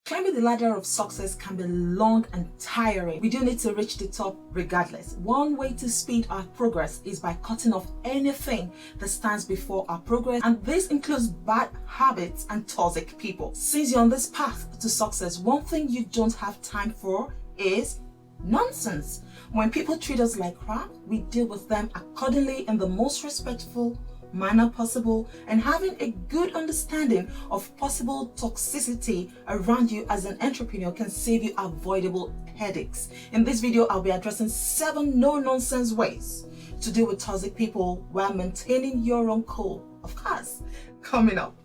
Climbing the ladder of success can be long and tiring. We do need to reach the top regardless. One way to speed our progress is by cutting off anything that stands before our progress, and this includes bad habits and toxic people. Since you're on this path to success, one thing you don't have time for is nonsense. When people treat us like crap, we deal with them accordingly in the most respectful manner possible, and having a good understanding of possible toxicity around you as an entrepreneur can save you avoidable headaches. In this video, I'll be addressing 7 no-nonsense ways to deal with toxic people while maintaining your own cool. Of course, coming up.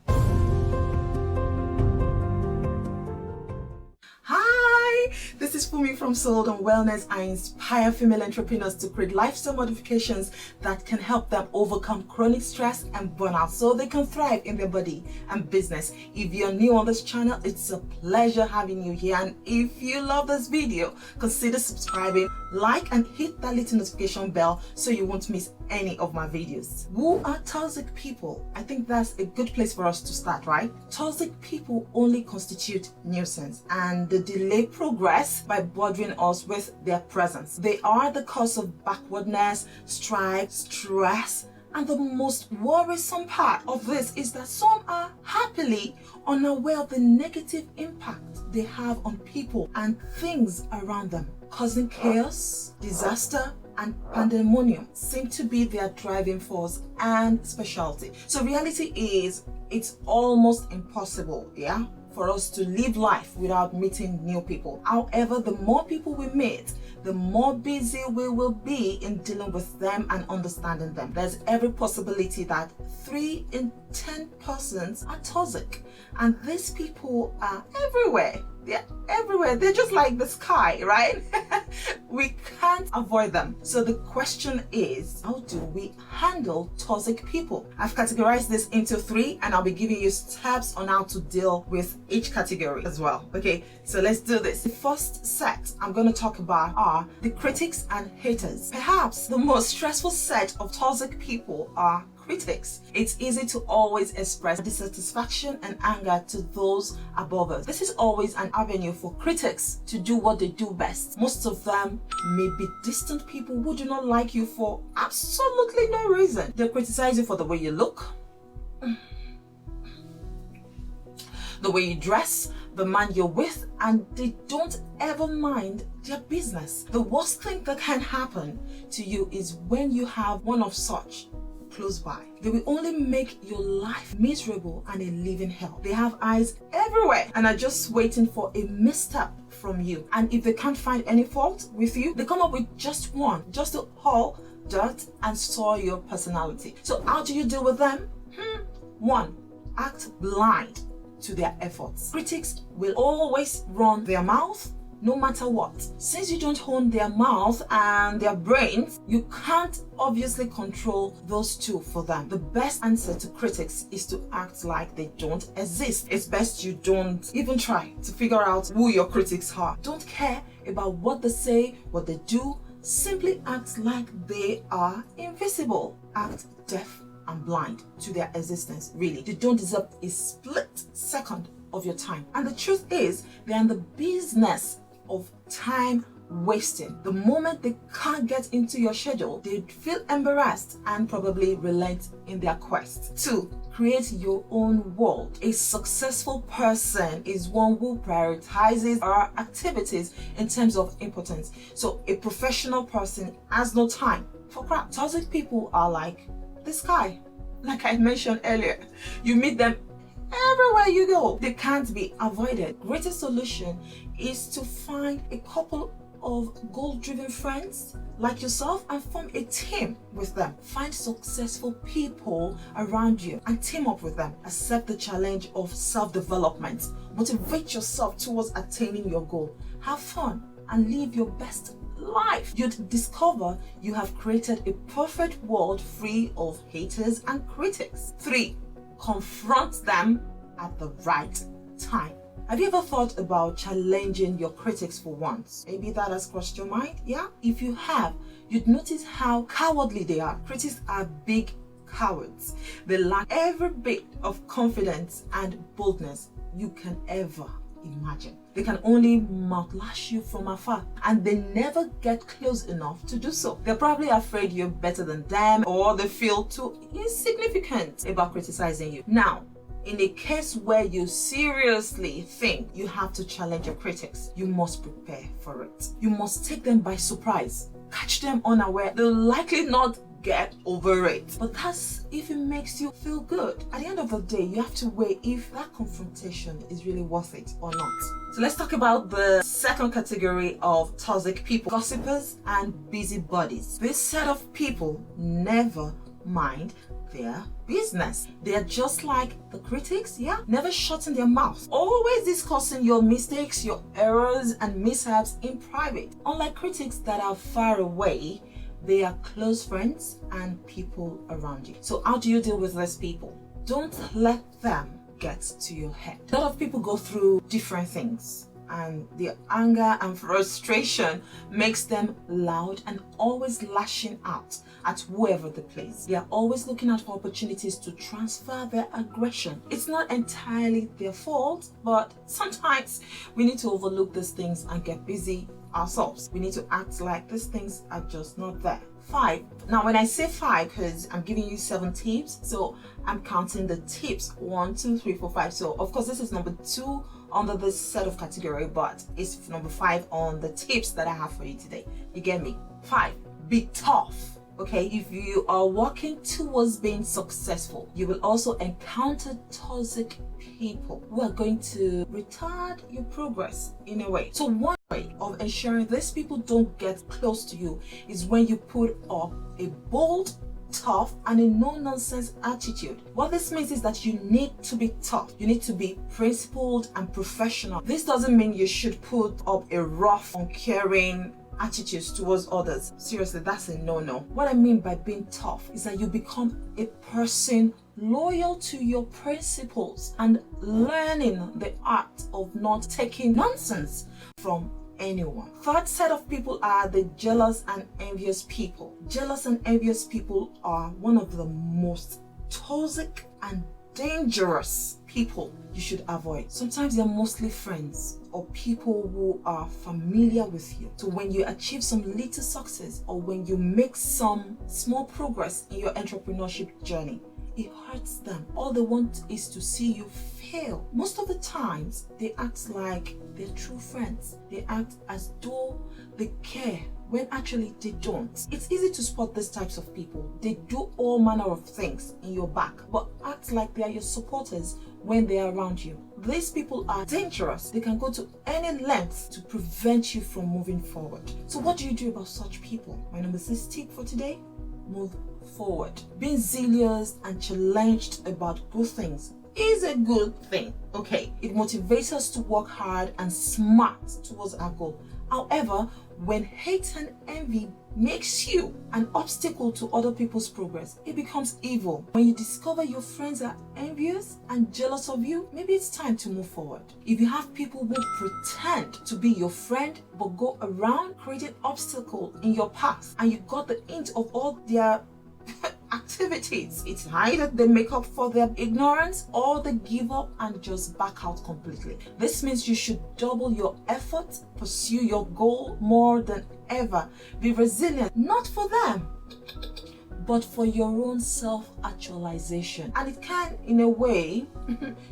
This is Funmi from Soul and Wellness. I inspire female entrepreneurs to create lifestyle modifications that can help them overcome chronic stress and burnout so they can thrive in their body and business. If you're new on this channel, it's a pleasure having you here. And if you love this video, consider subscribing, like, and hit that little notification bell so you won't miss any of my videos. Who are toxic people? I think that's a good place for us to start, right? Toxic people only constitute nuisance and they delay progress by bothering us with their presence. They are the cause of backwardness, strife, stress, and the most worrisome part of this is that some are happily unaware of the negative impact they have on people and things around them, causing chaos, disaster, and pandemonium seem to be their driving force and specialty. So reality is, it's almost impossible, for us to live life without meeting new people. However, the more people we meet, the more busy we will be in dealing with them and understanding them. There's every possibility that 3 in 10 persons are toxic, and these people are everywhere. They're everywhere. They're just like the sky, right? We can't avoid them. So the question is, how do we handle toxic people? I've categorized this into 3, and I'll be giving you steps on how to deal with each category as well. Okay, so let's do this. The first set I'm going to talk about are the critics and haters. Perhaps the most stressful set of toxic people are critics. It's easy to always express dissatisfaction and anger to those above us. This is always an avenue for critics to do what they do best. Most of them may be distant people who do not like you for absolutely no reason. They'll criticize you for the way you look, the way you dress, the man you're with, and they don't ever mind their business. The worst thing that can happen to you is when you have one of such close by. They will only make your life miserable and a living hell. They have eyes everywhere and are just waiting for a misstep from you. And if they can't find any fault with you, they come up with just one, just to haul dirt and soil your personality. So how do you deal with them? 1, act blind to their efforts. Critics will always run their mouth no matter what. Since you don't own their mouth and their brains, you can't obviously control those two for them. The best answer to critics is to act like they don't exist. It's best you don't even try to figure out who your critics are. Don't care about what they say, what they do. Simply act like they are invisible. Act deaf and blind to their existence. Really, they don't deserve a split second of your time. And the truth is, they're in the business of time wasting. The moment they can't get into your schedule, they feel embarrassed and probably relent in their quest. 2, create your own world. A successful person is one who prioritizes our activities in terms of importance. So a professional person has no time for crap. Toxic people are like the sky. Like I mentioned earlier, you meet them everywhere you go. They can't be avoided. Greatest solution is to find a couple of goal-driven friends like yourself and form a team with them. Find successful people around you and team up with them. Accept the challenge of self-development. Motivate yourself towards attaining your goal. Have fun and live your best life. You'd discover you have created a perfect world free of haters and critics. 3, confront them at the right time. Have you ever thought about challenging your critics for once? Maybe that has crossed your mind, yeah? If you have, you'd notice how cowardly they are. Critics are big cowards. They lack every bit of confidence and boldness you can ever imagine. They can only mouthwash you from afar, and they never get close enough to do so. They're probably afraid you're better than them, or they feel too insignificant about criticizing you. Now, in a case where you seriously think you have to challenge your critics, you must prepare for it. You must take them by surprise, catch them unaware. They'll likely not get over it, but that's if it makes you feel good. At the end of the day, you have to weigh if that confrontation is really worth it or not. So let's talk about the second category of toxic people: gossipers and busybodies. This set of people never mind their business. They are just like the critics, never shutting their mouth, always discussing your mistakes, your errors and mishaps in private. Unlike critics that are far away, they are close friends and people around you. So how do you deal with these people? Don't let them get to your head. A lot of people go through different things, and their anger and frustration makes them loud and always lashing out at whoever they please. They are always looking out for opportunities to transfer their aggression. It's not entirely their fault, but sometimes we need to overlook these things and get busy ourselves. We need to act like these things are just not there. 5. Now, when I say 5, because I'm giving you 7 tips, so I'm counting the tips 1, 2, 3, 4, 5. So of course this is number 2 under this set of category, but it's number 5 on the tips that I have for you today. You get me? 5. Be tough. Okay, if you are working towards being successful, you will also encounter toxic people who are going to retard your progress in a way. So one way of ensuring these people don't get close to you is when you put up a bold, tough and a no-nonsense attitude. What this means is that you need to be tough. You need to be principled and professional. This doesn't mean you should put up a rough, uncaring attitudes towards others. Seriously, that's a no-no. What I mean by being tough is that you become a person loyal to your principles and learning the art of not taking nonsense from anyone. Third set of people are the jealous and envious people. Jealous and envious people are one of the most toxic and dangerous people you should avoid. Sometimes they're mostly friends or people who are familiar with you. So when you achieve some little success or when you make some small progress in your entrepreneurship journey, it hurts them. All they want is to see you fail. Most of the times they act like they're true friends. They act as though they care when actually they don't. It's easy to spot these types of people. They do all manner of things in your back, but act like they are your supporters when they are around you. These people are dangerous. They can go to any length to prevent you from moving forward. So what do you do about such people? My number 6 tip for today: move forward. Being zealous and challenged about good things is a good thing. Okay, it motivates us to work hard and smart towards our goal. However, when hate and envy makes you an obstacle to other people's progress, it becomes evil. When you discover your friends are envious and jealous of you, maybe it's time to move forward. If you have people who pretend to be your friend but go around creating obstacles in your path, and you got the hint of all their activities, it's either they make up for their ignorance or they give up and just back out completely. This means you should double your effort, pursue your goal more than ever. Be resilient, not for them, but for your own self-actualization. And it can, in a way,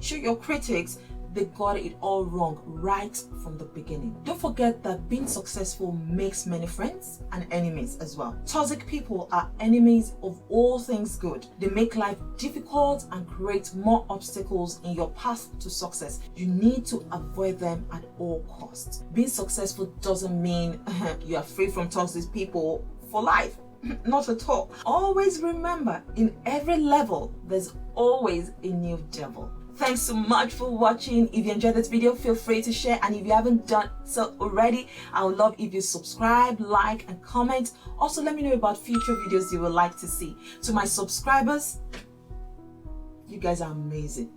show your critics they got it all wrong right from the beginning. Don't forget that being successful makes many friends and enemies as well. Toxic people are enemies of all things good. They make life difficult and create more obstacles in your path to success. You need to avoid them at all costs. Being successful doesn't mean you are free from toxic people for life. Not at all. Always remember, in every level, there's always a new devil. Thanks so much for watching. If you enjoyed this video, feel free to share, and if you haven't done so already, I would love if you subscribe, like and comment. Also, let me know about future videos you would like to see. To my subscribers, you guys are amazing.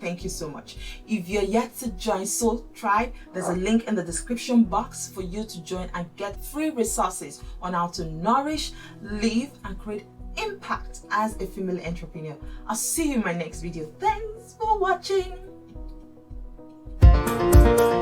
Thank you so much. If you're yet to join Soul Tribe, there's a link in the description box for you to join and get free resources on how to nourish, live and create impact as a female entrepreneur. I'll see you in my next video. Thanks for watching. you.